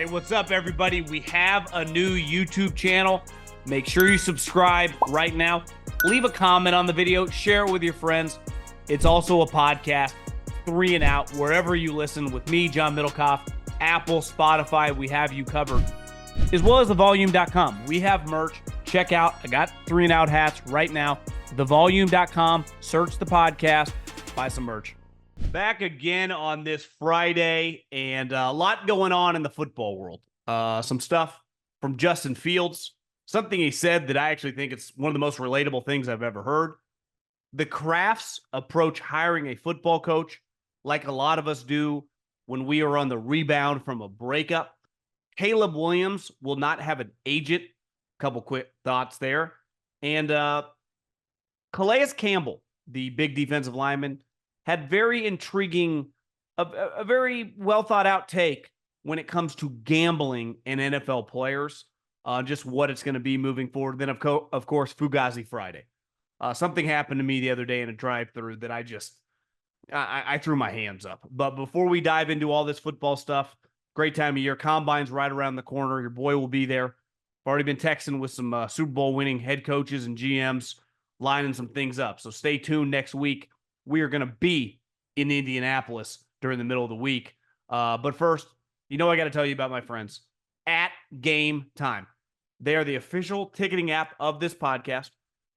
Hey, what's up, everybody? We have a new YouTube channel. Make sure you subscribe right now. Leave a comment on the video. Share it with your friends. It's also a podcast, 3 and Out, wherever you listen with me, John Middlekauff, Apple, Spotify. We have you covered, as well as thevolume.com. We have merch. Check out. I got 3 and Out hats right now. Thevolume.com. Search the podcast. Buy some merch. Back again on this Friday, and a lot going on in the football world. Some stuff from Justin Fields, something he said that I actually think it's one of the most relatable things I've ever heard. The Crafts approach hiring a football coach like a lot of us do when we are on the rebound from a breakup. Caleb Williams will not have an agent. Couple quick thoughts there. And Calais Campbell, the big defensive lineman, had very intriguing, a very well-thought-out take when it comes to gambling and NFL players, just what it's going to be moving forward. Then, of course, Fugazi Friday. Something happened to me the other day in a drive-thru that I threw my hands up. But before we dive into all this football stuff, great time of year. Combine's right around the corner. Your boy will be there. I've already been texting with some Super Bowl winning head coaches and GMs, lining some things up. So stay tuned next week. We are going to be in Indianapolis during the middle of the week. But first, I got to tell you about my friends at Game Time. They are the official ticketing app of this podcast.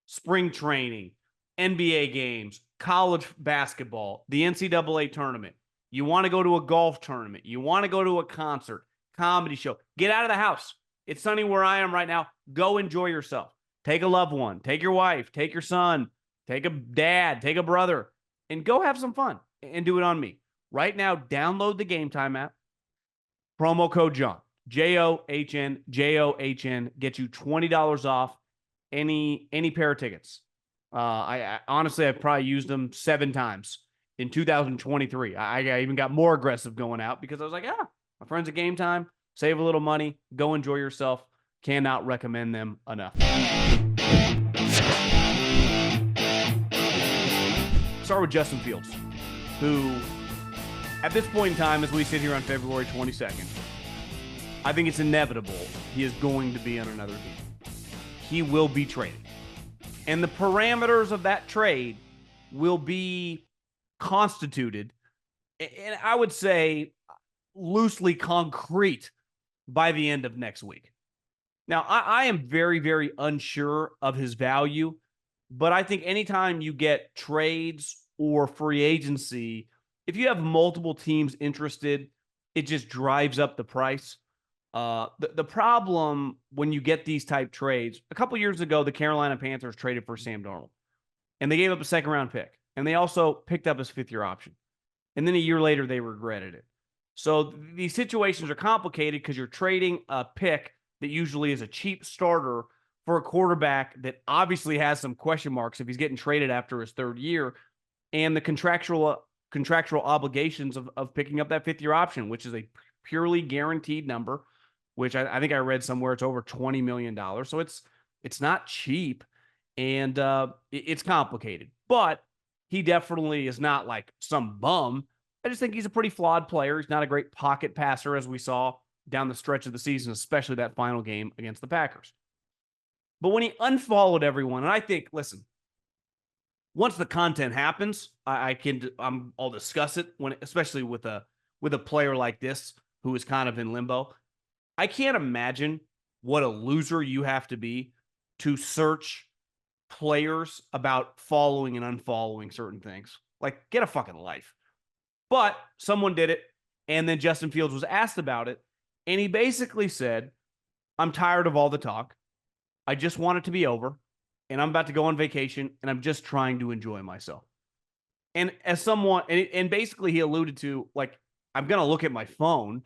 Spring training, NBA games, college basketball, the NCAA tournament. You want to go to a golf tournament. You want to go to a concert, comedy show. Get out of the house. It's sunny where I am right now. Go enjoy yourself. Take a loved one. Take your wife. Take your son. Take a dad. Take a brother. And go have some fun and do it on me. Right now, download the Game Time app. Promo code John. John. John. Get you $20 off any pair of tickets. I honestly, I've probably used them 7 times in 2023. I even got more aggressive going out because I was like, my friends at Game Time, save a little money, go enjoy yourself. Cannot recommend them enough. Start with Justin Fields, who, at this point in time, as we sit here on February 22nd, I think it's inevitable he is going to be on another team. He will be traded. And the parameters of that trade will be constituted, and I would say loosely concrete, by the end of next week. Now, I am very, very unsure of his value, but I think anytime you get trades or free agency, if you have multiple teams interested, it just drives up the price. The problem when you get these type trades, a couple years ago, the Carolina Panthers traded for Sam Darnold, and they gave up a second-round pick, and they also picked up his 5th-year option. And then a year later, they regretted it. So these situations are complicated because you're trading a pick that usually is a cheap starter for a quarterback that obviously has some question marks if he's getting traded after his 3rd year, and the contractual obligations of picking up that 5th-year option, which is a purely guaranteed number, which I think I read somewhere it's over $20 million. So it's not cheap, and it's complicated. But he definitely is not like some bum. I just think he's a pretty flawed player. He's not a great pocket passer, as we saw down the stretch of the season, especially that final game against the Packers. But when he unfollowed everyone, and I think, listen, once the content happens, I'll discuss it especially with a player like this who is kind of in limbo. I can't imagine what a loser you have to be to search players about following and unfollowing certain things. Like, get a fucking life. But someone did it, and then Justin Fields was asked about it, and he basically said, I'm tired of all the talk. I just want it to be over, and I'm about to go on vacation, and I'm just trying to enjoy myself. And as someone, and basically he alluded to, like, I'm going to look at my phone,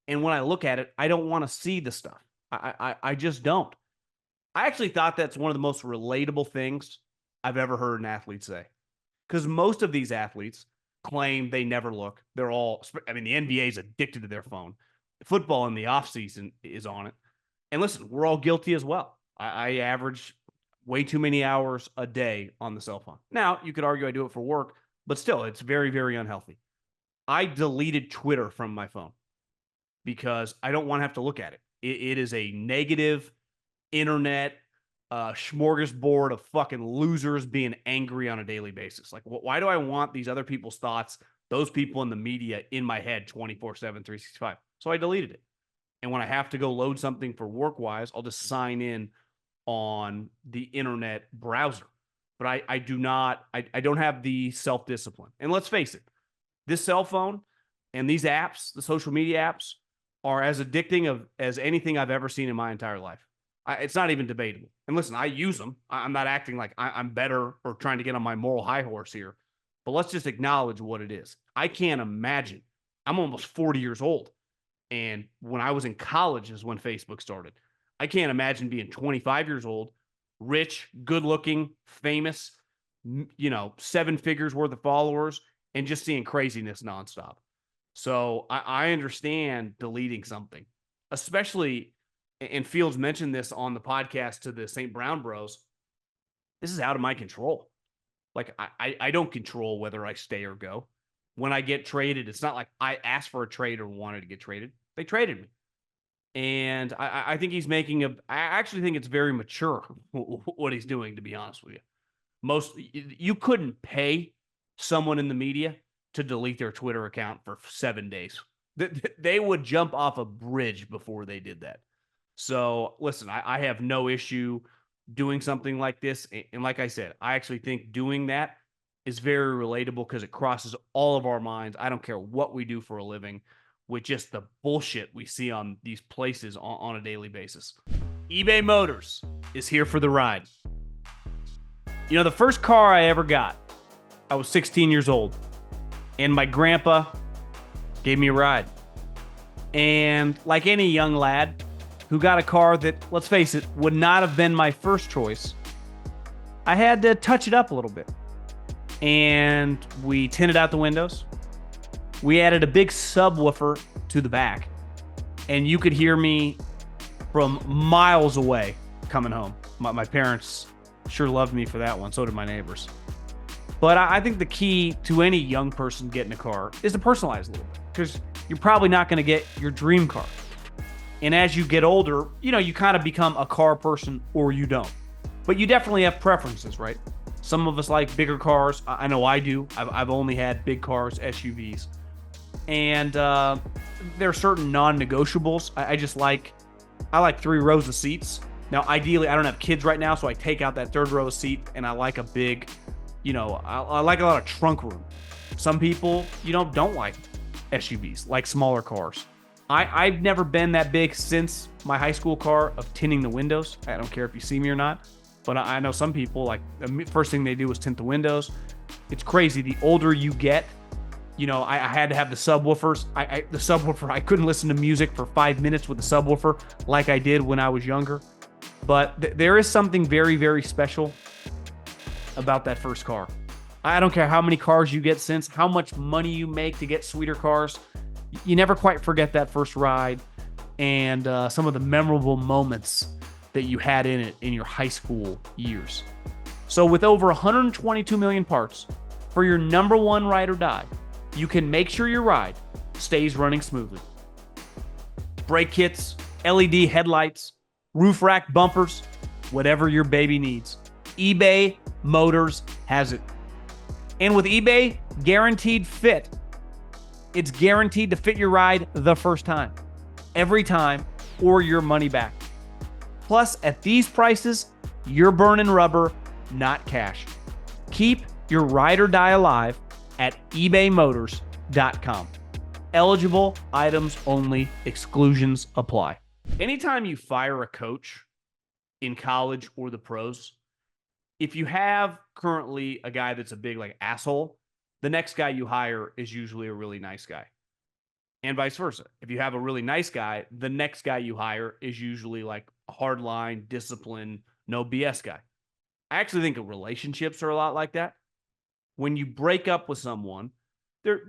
and when I look at it, I don't want to see the stuff. I just don't. I actually thought that's one of the most relatable things I've ever heard an athlete say. Because most of these athletes claim they never look. The NBA is addicted to their phone. Football in the offseason is on it. And listen, we're all guilty as well. I average way too many hours a day on the cell phone. Now, you could argue I do it for work, but still, it's very, very unhealthy. I deleted Twitter from my phone. because I don't want to have to look at it. It is a negative internet smorgasbord of fucking losers being angry on a daily basis. Like, why do I want these other people's thoughts, those people in the media in my head 24/7, 365? So I deleted it. And when I have to go load something for work wise, I'll just sign in on the internet browser. But I don't have the self discipline. And let's face it, this cell phone and these apps, the social media apps, are as addicting as anything I've ever seen in my entire life. It's not even debatable. And listen, I use them. I'm not acting like I'm better or trying to get on my moral high horse here. But let's just acknowledge what it is. I can't imagine. I'm almost 40 years old. And when I was in college is when Facebook started. I can't imagine being 25 years old, rich, good looking, famous, 7 figures worth of followers, and just seeing craziness nonstop. So I understand deleting something, especially, and Fields mentioned this on the podcast to the St. Brown Bros. This is out of my control. Like, I don't control whether I stay or go. When I get traded, it's not like I asked for a trade or wanted to get traded. They traded me. And I think he's I actually think it's very mature what he's doing, to be honest with you. You couldn't pay someone in the media to delete their Twitter account for 7 days. They would jump off a bridge before they did that. So listen, I have no issue doing something like this. And like I said, I actually think doing that is very relatable because it crosses all of our minds. I don't care what we do for a living, with just the bullshit we see on these places on a daily basis. eBay Motors is here for the ride. The first car I ever got, I was 16 years old, and my grandpa gave me a ride. And like any young lad who got a car that, let's face it, would not have been my first choice, I had to touch it up a little bit. And we tinted out the windows. We added a big subwoofer to the back, and you could hear me from miles away coming home. My parents sure loved me for that one. So did my neighbors. But I think the key to any young person getting a car is to personalize a little bit, because you're probably not going to get your dream car. And as you get older, you kind of become a car person or you don't. But you definitely have preferences, right? Some of us like bigger cars. I know I do. I've only had big cars, SUVs. And there are certain non-negotiables. I like 3 rows of seats. Now, ideally, I don't have kids right now, so I take out that 3rd row seat, and I like a big, I like a lot of trunk room. Some people, don't like SUVs, like smaller cars. I've never been that big since my high school car of tinting the windows. I don't care if you see me or not, but I know some people, like, the first thing they do is tint the windows. It's crazy. The older you get, I had to have the subwoofers. The subwoofer, I couldn't listen to music for 5 minutes with the subwoofer like I did when I was younger. But there is something very, very special about that first car. I don't care how many cars you get since, how much money you make to get sweeter cars. You never quite forget that first ride and some of the memorable moments that you had in it in your high school years. So with over 122 million parts for your number one ride or die, you can make sure your ride stays running smoothly. Brake kits, LED headlights, roof rack bumpers, whatever your baby needs, eBay Motors has it. And with eBay Guaranteed Fit, it's guaranteed to fit your ride the first time, every time, or your money back. Plus, at these prices, you're burning rubber, not cash. Keep your ride or die alive at ebaymotors.com. Eligible items only, exclusions apply. Anytime you fire a coach in college or the pros, if you have currently a guy that's a big asshole, the next guy you hire is usually a really nice guy. And vice versa. If you have a really nice guy, the next guy you hire is usually like a hardline, discipline, no BS guy. I actually think relationships are a lot like that. When you break up with someone, there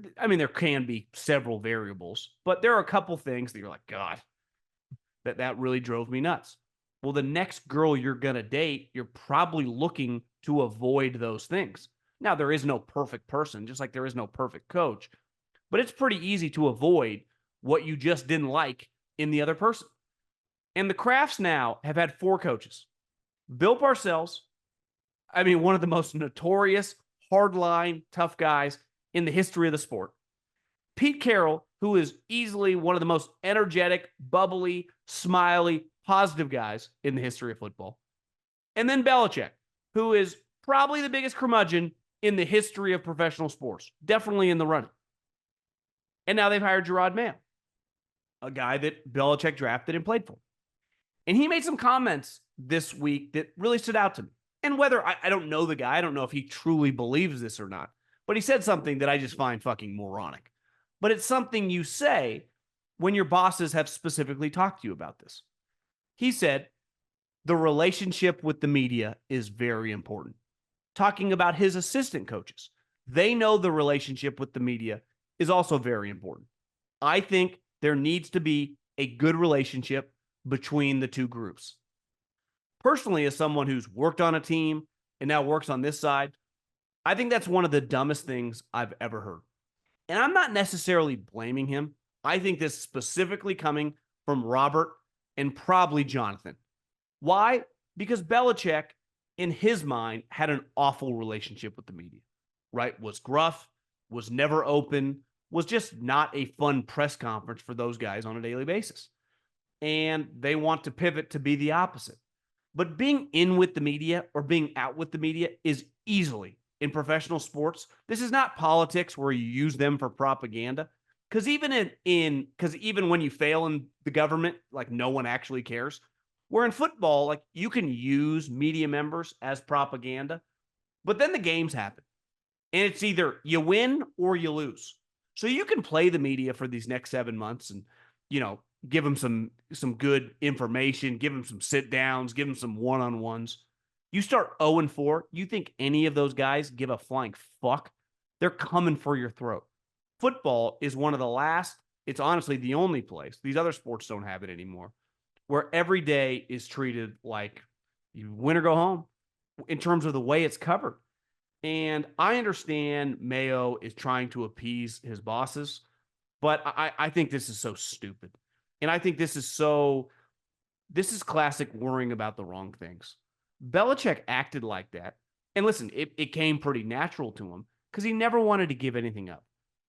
can be several variables, but there are a couple things that you're like, God, that really drove me nuts. Well, the next girl you're going to date, you're probably looking to avoid those things. Now, there is no perfect person, just like there is no perfect coach, but it's pretty easy to avoid what you just didn't like in the other person. And the Crafts now have had 4 coaches. Bill Parcells, I mean, one of the most notorious, hardline, tough guys in the history of the sport. Pete Carroll, who is easily one of the most energetic, bubbly, smiley, positive guys in the history of football. And then Belichick, who is probably the biggest curmudgeon in the history of professional sports, definitely in the running. And now they've hired Gerard Mayo, a guy that Belichick drafted and played for. And he made some comments this week that really stood out to me. And whether I don't know the guy, I don't know if he truly believes this or not, but he said something that I just find fucking moronic. But it's something you say when your bosses have specifically talked to you about this. He said, the relationship with the media is very important. Talking about his assistant coaches, they know the relationship with the media is also very important. I think there needs to be a good relationship between the two groups. Personally, as someone who's worked on a team and now works on this side, I think that's one of the dumbest things I've ever heard. And I'm not necessarily blaming him. I think this is specifically coming from Robert and probably Jonathan. Why? Because Belichick, in his mind, had an awful relationship with the media, right? Was gruff, was never open, was just not a fun press conference for those guys on a daily basis. And they want to pivot to be the opposite. But being in with the media or being out with the media is easily in professional sports. This is not politics where you use them for propaganda. Because even even when you fail in the government, like no one actually cares. Where in football, like you can use media members as propaganda, but then the games happen. And it's either you win or you lose. So you can play the media for these next 7 months and, give them some good information, give them some sit downs, give them some one-on-ones. You start 0-4, you think any of those guys give a flying fuck? They're coming for your throat. Football is one of the last, it's honestly the only place, these other sports don't have it anymore, where every day is treated like you win or go home in terms of the way it's covered. And I understand Mayo is trying to appease his bosses, but I think this is so stupid. And I think this is classic worrying about the wrong things. Belichick acted like that. And listen, it came pretty natural to him because he never wanted to give anything up.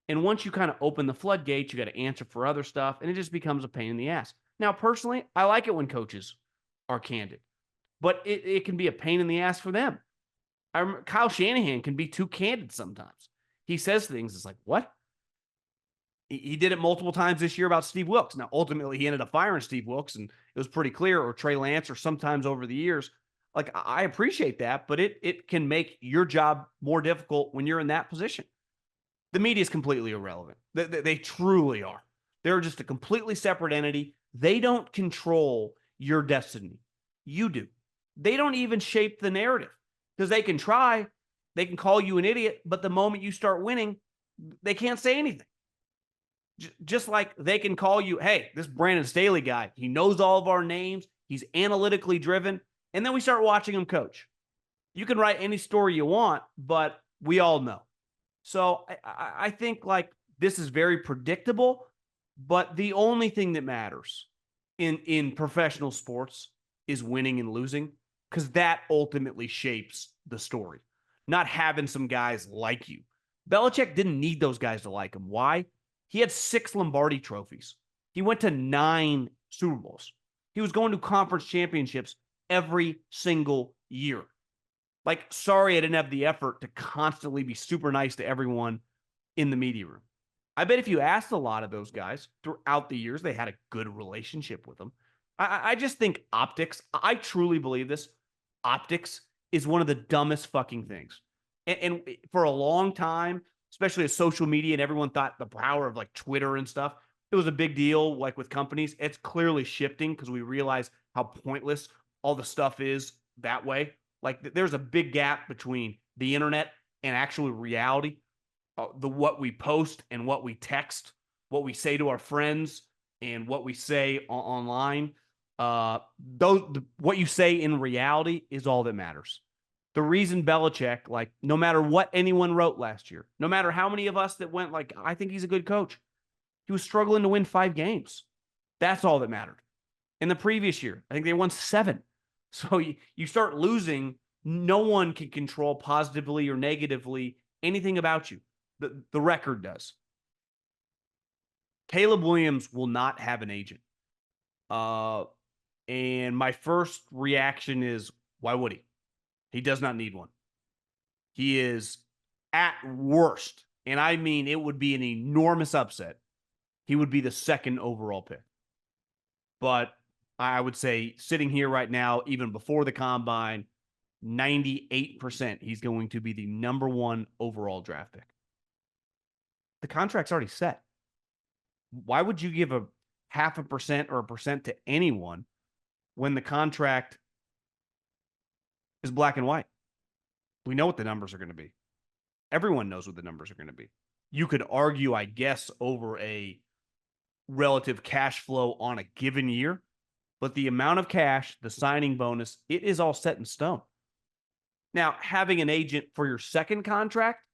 And once you kind of open the floodgates, you got to answer for other stuff, and it just becomes a pain in the ass. Now, personally, I like it when coaches are candid, but it can be a pain in the ass for them. Kyle Shanahan can be too candid sometimes. He says things, it's like, what? He did it multiple times this year about Steve Wilks. Now, ultimately, he ended up firing Steve Wilks, and it was pretty clear, or Trey Lance, or sometimes over the years. Like, I appreciate that, but it can make your job more difficult when you're in that position. The media is completely irrelevant. They truly are. They're just a completely separate entity. They don't control your destiny. You do. They don't even shape the narrative because they can try. They can call you an idiot, but the moment you start winning, they can't say anything. Just like they can call you, hey, this Brandon Staley guy, he knows all of our names. He's analytically driven. And then we start watching him coach. You can write any story you want, but we all know. So I think like this is very predictable, but the only thing that matters in professional sports is winning and losing, because that ultimately shapes the story. Not having some guys like you. Belichick didn't need those guys to like him. Why? He had 6 Lombardi trophies. He went to 9 Super Bowls. He was going to conference championships every single year. Like, sorry, I didn't have the effort to constantly be super nice to everyone in the media room. I bet if you asked a lot of those guys throughout the years, they had a good relationship with them. I just think optics, I truly believe this, optics is one of the dumbest fucking things. And for a long time, especially as social media and everyone thought the power of like Twitter and stuff, it was a big deal like with companies. It's clearly shifting because we realize how pointless all the stuff is that way. Like there's a big gap between the internet and actual reality, what we post and what we text, what we say to our friends and what we say online. What you say in reality is all that matters. The reason Belichick, like no matter what anyone wrote last year, no matter how many of us that went like, I think he's a good coach. He was struggling to win 5 games. That's all that mattered. In the previous year, I think they won 7. So you start losing, no one can control positively or negatively anything about you. The record does. Caleb Williams will not have an agent. And my first reaction is, why would he? He does not need one. He is at worst, and I mean it would be an enormous upset. He would be the 2nd overall pick. But I would say sitting here right now, even before the combine, 98% he's going to be the number 1 overall draft pick. The contract's already set. Why would you give a 0.5% or 1% to anyone when the contract is black and white? We know what the numbers are going to be. Everyone knows what the numbers are going to be. You could argue, I guess, over a relative cash flow on a given year, but the amount of cash, the signing bonus, it is all set in stone. Now, having an agent for your 2nd contract,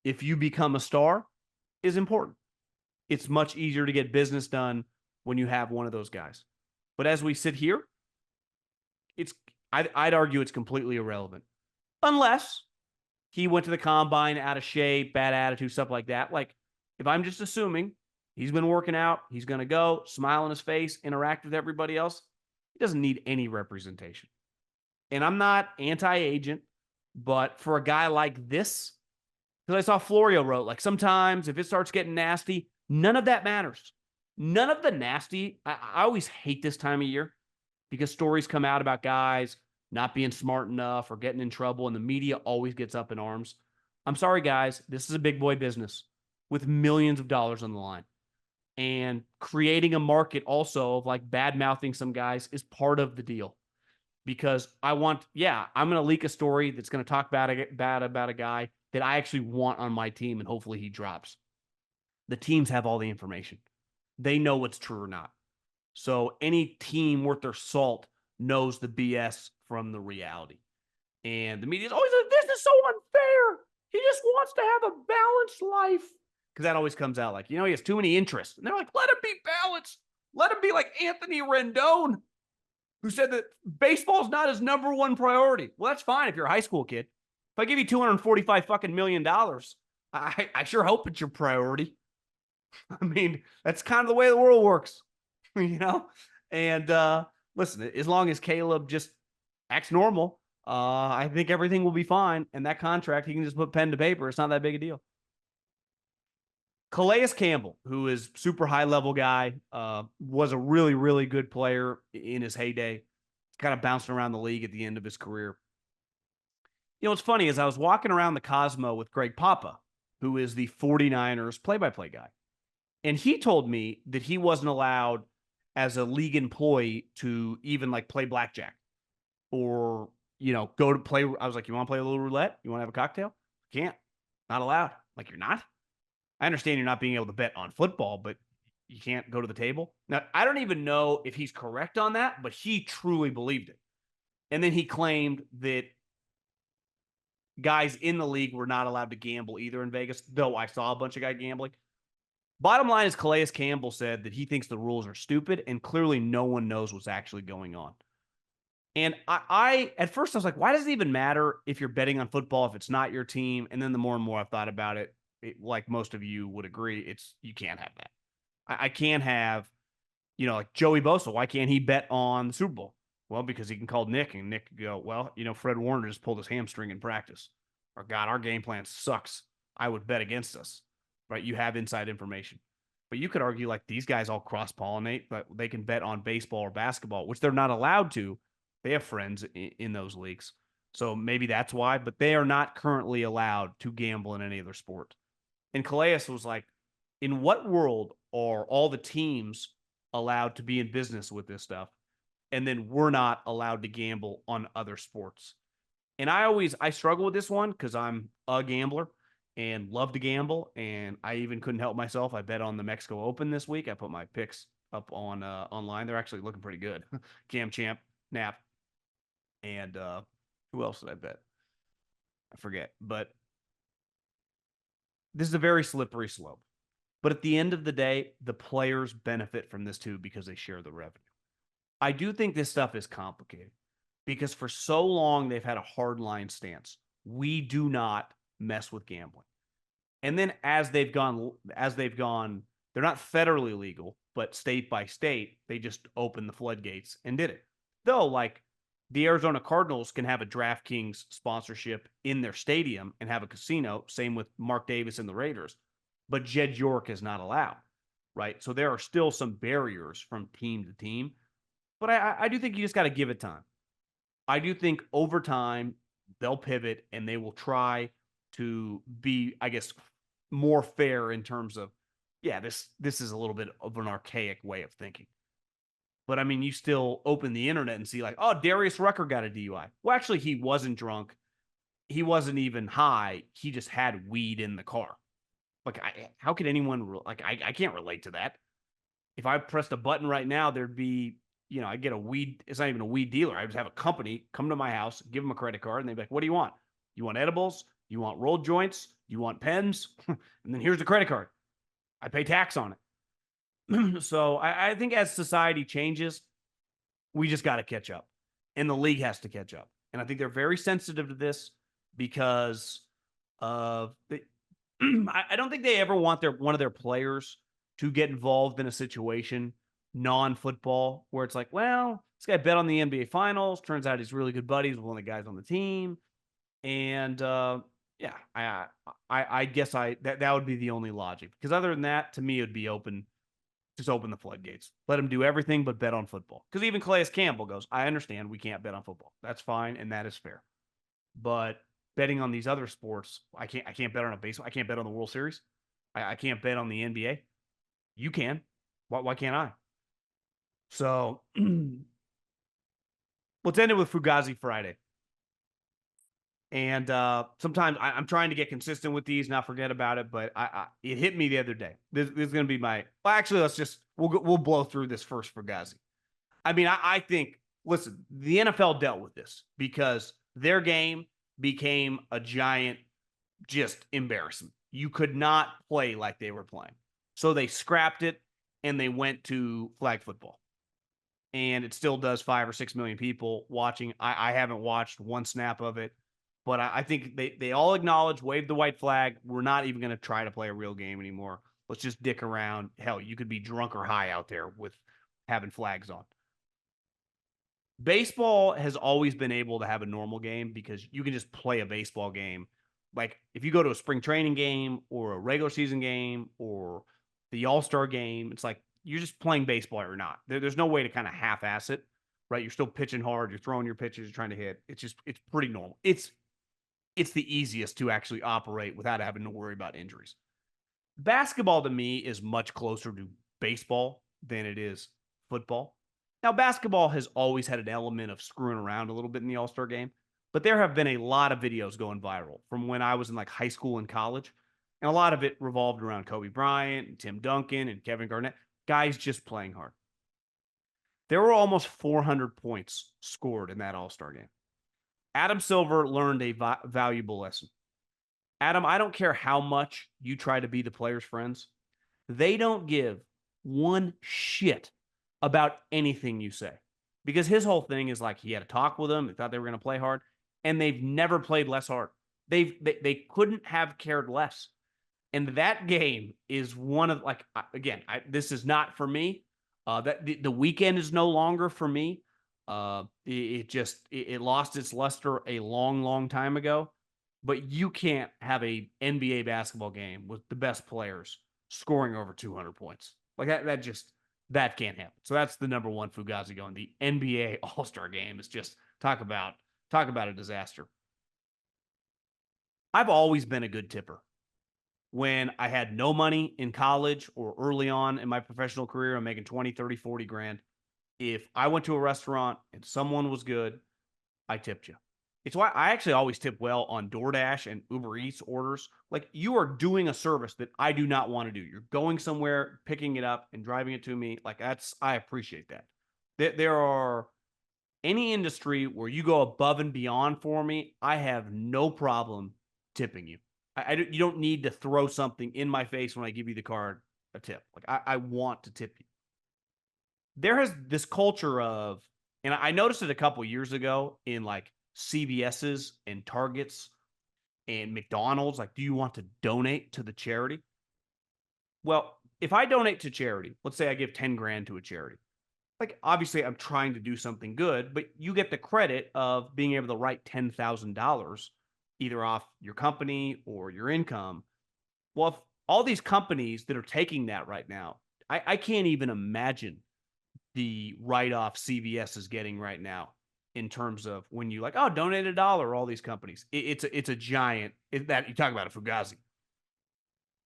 if you become a star, is important. It's much easier to get business done when you have one of those guys. But as we sit here, I'd argue it's completely irrelevant. Unless he went to the combine out of shape, bad attitude, stuff like that. Like, if I'm just assuming he's been working out, he's going to go, smile on his face, interact with everybody else, he doesn't need any representation. And I'm not anti-agent, but for a guy like this, because I saw Florio wrote, like, sometimes if it starts getting nasty, none of that matters. None of the nasty. I always hate this time of year because stories come out about guys not being smart enough or getting in trouble, and the media always gets up in arms. I'm sorry, guys. This is a big boy business with millions of dollars on the line. And creating a market also of like bad mouthing some guys is part of the deal. Because I'm going to leak a story that's going to talk bad about a guy that I actually want on my team, and hopefully he drops. The teams have all the information. They know what's true or not. So any team worth their salt knows the BS from the reality. And the media is always like, this is so unfair. He just wants to have a balanced life. Because that always comes out like, he has too many interests. And they're like, let him be balanced. Let him be like Anthony Rendon, who said that baseball is not his number 1 priority. Well, that's fine if you're a high school kid. If I give you $245 million, I sure hope it's your priority. I mean, that's kind of the way the world works, And listen, as long as Caleb just acts normal, I think everything will be fine. And that contract, he can just put pen to paper. It's not that big a deal. Calais Campbell, who is super high-level guy, was a really, really good player in his heyday. Kind of bouncing around the league at the end of his career. What's funny is I was walking around the Cosmo with Greg Papa, who is the 49ers play-by-play guy. And he told me that he wasn't allowed as a league employee to even like play blackjack or, go to play. I was like, you want to play a little roulette? You want to have a cocktail? Can't. Not allowed. Like, you're not? I understand you're not being able to bet on football, but you can't go to the table. Now, I don't even know if he's correct on that, but he truly believed it. And then he claimed that guys in the league were not allowed to gamble either in Vegas, though I saw a bunch of guys gambling. Bottom line is Calais Campbell said that he thinks the rules are stupid, and clearly no one knows what's actually going on. And I at first I was like, why does it even matter if you're betting on football if it's not your team? And then the more and more I've thought about it, like most of you would agree, you can't have that. I can't have, like Joey Bosa. Why can't he bet on the Super Bowl? Well, because he can call Nick, and Nick could go, well, Fred Warner just pulled his hamstring in practice. Or, God, our game plan sucks. I would bet against us. Right? You have inside information. But you could argue like these guys all cross-pollinate, but they can bet on baseball or basketball, which they're not allowed to. They have friends in those leagues. So maybe that's why, but they are not currently allowed to gamble in any other sport. And Calais was like, in what world are all the teams allowed to be in business with this stuff? And then we're not allowed to gamble on other sports. And I struggle with this one because I'm a gambler and love to gamble. And I even couldn't help myself. I bet on the Mexico Open this week. I put my picks up on online. They're actually looking pretty good. Cam Champ, Nap. And who else did I bet? I forget. But this is a very slippery slope. But at the end of the day, the players benefit from this too because they share the revenue. I do think this stuff is complicated because for so long they've had a hard line stance. We do not mess with gambling. And then as they've gone, they're not federally legal, but state by state, they just opened the floodgates and did it. Though, like the Arizona Cardinals can have a DraftKings sponsorship in their stadium and have a casino. Same with Mark Davis and the Raiders, but Jed York is not allowed, right? So there are still some barriers from team to team. But I do think you just got to give it time. I do think over time they'll pivot and they will try to be, I guess, more fair in terms of, yeah, this is a little bit of an archaic way of thinking. But I mean, you still open the internet and see like, oh, Darius Rucker got a DUI. Well, actually, he wasn't drunk. He wasn't even high. He just had weed in the car. Like, how could anyone I can't relate to that. If I pressed a button right now, there'd be, I get a weed. It's not even a weed dealer. I just have a company come to my house, give them a credit card, and they'd be like, what do you want? You want edibles? You want rolled joints? You want pens? And then here's the credit card. I pay tax on it. So I think as society changes, we just got to catch up. And the league has to catch up. And I think they're very sensitive to this because of I don't think they ever want one of their players to get involved in a situation non-football where it's like, well, this guy bet on the NBA Finals. Turns out he's really good buddies with one of the guys on the team. And yeah, I guess that would be the only logic. Because other than that, to me, it would be just open the floodgates. Let him do everything but bet on football. Because even Calais Campbell goes, I understand we can't bet on football. That's fine, and that is fair. But betting on these other sports, I can't bet on a baseball. I can't bet on the World Series. I can't bet on the NBA. You can. Why can't I? So let's end it with Fugazi Friday. And sometimes I'm trying to get consistent with these, not forget about it. But it hit me the other day. This is going to be my. Well, actually, we'll blow through this first Fugazi. I mean, I think. Listen, the NFL dealt with this because their game became a giant, just embarrassment. You could not play like they were playing, so they scrapped it and they went to flag football. And it still does 5 or 6 million people watching. I haven't watched one snap of it. But I think they all acknowledge, wave the white flag. We're not even going to try to play a real game anymore. Let's just dick around. Hell, you could be drunk or high out there with having flags on. Baseball has always been able to have a normal game because you can just play a baseball game. Like if you go to a spring training game or a regular season game or the All-Star game, it's like you're just playing baseball or not. There's no way to kind of half-ass it, right? You're still pitching hard. You're throwing your pitches. You're trying to hit. It's pretty normal. It's the easiest to actually operate without having to worry about injuries. Basketball to me is much closer to baseball than it is football. Now, basketball has always had an element of screwing around a little bit in the All-Star game, but there have been a lot of videos going viral from when I was in like high school and college, and a lot of it revolved around Kobe Bryant and Tim Duncan and Kevin Garnett, guys just playing hard. There were almost 400 points scored in that All-Star game. Adam Silver learned a valuable lesson. Adam, I don't care how much you try to be the players' friends. They don't give one shit about anything you say. Because his whole thing is like he had a talk with them. They thought they were going to play hard. And they've never played less hard. They couldn't have cared less. And that game is one of, like, again, this is not for me. The weekend is no longer for me. It lost its luster a long time ago. But you can't have a NBA basketball game with the best players scoring over 200 points. Like that can't happen. So that's the number one Fugazi going. The NBA All-Star game is just talk about a disaster. I've always been a good tipper. When I had no money in college or early on in my professional career, I'm making 20, 30, 40 grand. If I went to a restaurant and someone was good, I tipped you. It's why I actually always tip well on DoorDash and Uber Eats orders. Like you are doing a service that I do not want to do. You're going somewhere, picking it up and driving it to me. Like I appreciate that. There are any industry where you go above and beyond for me, I have no problem tipping you. You don't need to throw something in my face when I give you the card a tip. Like I want to tip you. There has this culture of, and I noticed it a couple years ago in like CVS's and Targets and McDonald's. Like, do you want to donate to the charity? Well, if I donate to charity, let's say I give 10 grand to a charity, like obviously I'm trying to do something good, but you get the credit of being able to write $10,000 either off your company or your income. Well, if all these companies that are taking that right now, I can't even imagine the write-off CVS is getting right now in terms of when you like, oh, donate $1, all these companies. It's a giant, that you talk about a fugazi.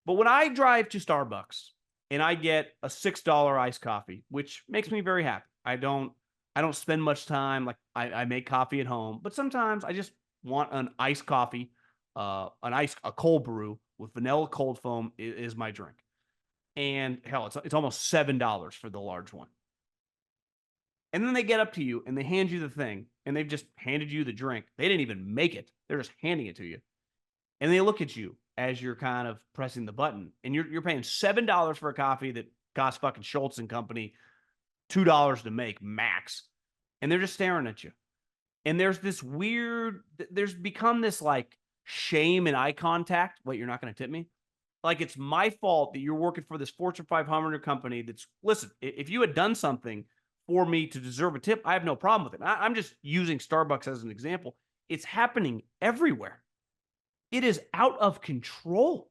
But when I drive to Starbucks and I get a $6 iced coffee, which makes me very happy. I don't spend much time. Like I make coffee at home, but sometimes I just want an iced coffee, a cold brew with vanilla cold foam is my drink. And hell, it's almost $7 for the large one. And then they get up to you and they hand you the thing, and they've just handed you the drink. They didn't even make it. They're just handing it to you. And they look at you as you're kind of pressing the button, and you're paying $7 for a coffee that costs fucking Schultz and Company $2 to make max. And they're just staring at you. And there's become this like shame and eye contact. Wait, you're not going to tip me? Like it's my fault that you're working for this Fortune 500 company that's, listen, if you had done something for me to deserve a tip, I have no problem with it. I'm just using Starbucks as an example. It's happening everywhere. It is out of control.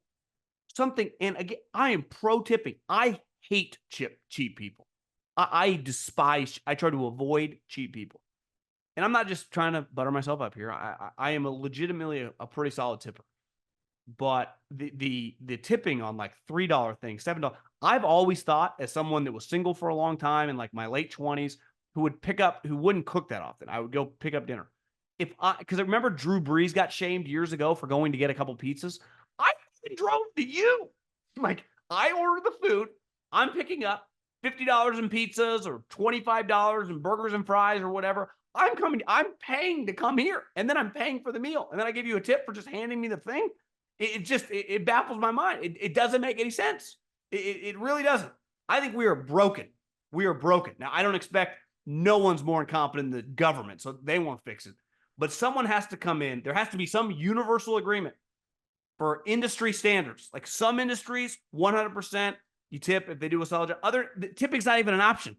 And again, I am pro tipping. I hate cheap people. I try to avoid cheap people. And I'm not just trying to butter myself up here. I am legitimately a pretty solid tipper. But the tipping on like $3 things, $7. I've always thought, as someone that was single for a long time in like my late 20s, who wouldn't cook that often. I would go pick up dinner. Because I remember Drew Brees got shamed years ago for going to get a couple pizzas. I drove to you. Like, I ordered the food. I'm picking up $50 in pizzas or $25 in burgers and fries or whatever. I'm paying to come here. And then I'm paying for the meal. And then I give you a tip for just handing me the thing. It baffles my mind. It doesn't make any sense. It really doesn't. I think we are broken. We are broken. Now, I don't expect, no one's more incompetent than the government, so they won't fix it. But someone has to come in. There has to be some universal agreement for industry standards. Like some industries, 100%, you tip if they do a solid job. Tipping's not even an option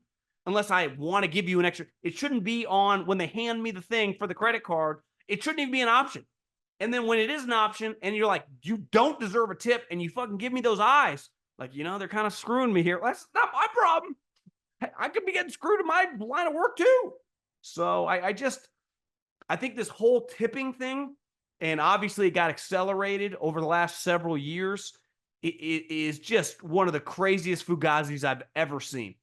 unless I want to give you an extra. It shouldn't be on when they hand me the thing for the credit card. It shouldn't even be an option. And then when it is an option and you're like, you don't deserve a tip and you fucking give me those eyes, like, they're kind of screwing me here. That's not my problem. I could be getting screwed in my line of work too. So I think this whole tipping thing, and obviously it got accelerated over the last several years, it is just one of the craziest fugazis I've ever seen.